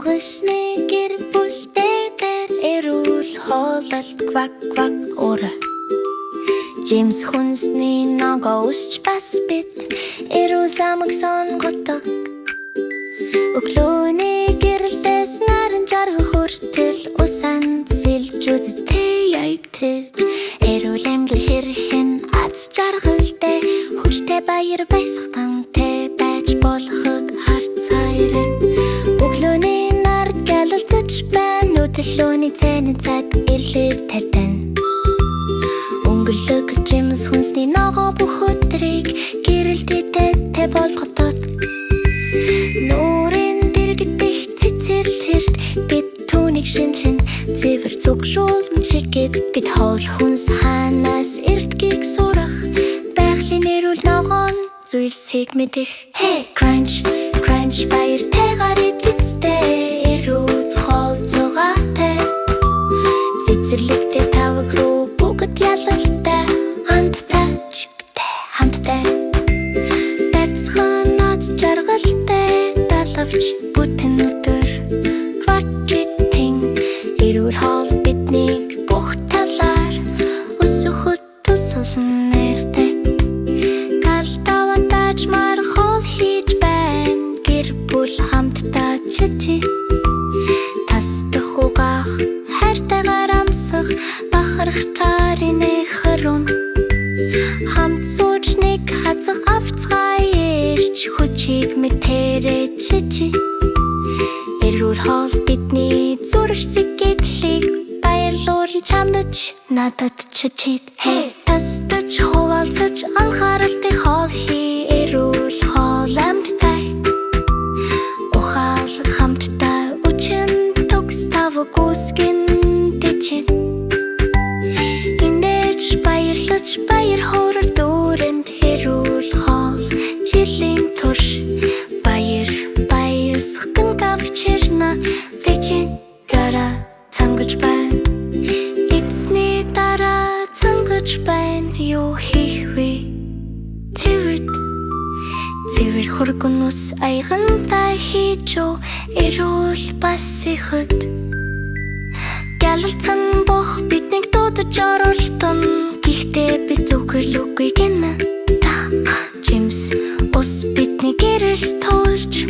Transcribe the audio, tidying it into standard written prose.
Нугасны гэр бүлдээр эрүүл хоололт квак квак уурай. Жимс хүнсний ногоо өсч бас бид эрүүл замаг сонгодог. Өглөөний гэрэлтээс наран жаргах хүртэл усан сэлж үзтээ яйгтэй. Эрүүл амьдлал хэрхэн аз жаргалтай хүчтэй баяр баясгалантай байж болохыг харцаарай. Өглөөний нар галалцаж байна, өглөөний цайны цаг ирлээ тавьтана. Өнгөлөг жимс хүнсний ногоо бүх өдрийг гэрэлттэй болгодод. Нуурын дэргдэх цэцэрлэрт бид түүнийг шинжлэн цэвэр зүгшүүлэн чигэд бид хоол хүнс ханаас эртгийг сурах байгалийн эрүүл ногоон зүйлсийг мэдэх. Hey crunch crunch баяртайгаар идэлцтэй эрүүл хоол зугаатай. Цэцэрлэгтээс тавг руу бүгд ялалтай хамттай чигтэй хамттай. Бяцхан жаргалтай далавч бүтэн өдөр квартитин эрүүл хоол биднийг бүх талаар өсөхөд тусална нэртэй. Галтавантаж мар хоол хийж байна гэр бүл хамтдаа чичи. Тасдах угаах хайртайгаар амсах бахархтаар инэх харун. Хамт сууж нэг хазах авцгаа ярьж хүчийг мэтэрэ чичи. Эрүүл хоол бидний зүрх сэтгэлийг баярлуул чамдаж надад чичид. Hey тасдаж хуваалцаж анхааралтай хоол хий эрүүл хоол амьттай. Ухаалаг хамттай үчин төгс тавг үсгэн дэчин. Инээж баярлаж баяр хөөр дүүрэнд эрүүл хоол жилийн турш баяр баясган гавчирна дэчин рара цангаж байна. Эцний дараа цангаж байна юу хийх вэ? Цэвэр хөргөн ус аягантай хийж юу эрүүл бас ихэд. Гялалцсан бох биднийг дуудаж оруултан гэхдээ би зүгээр үгүй гэнэ. Жимс ус бидний гэрэл туулж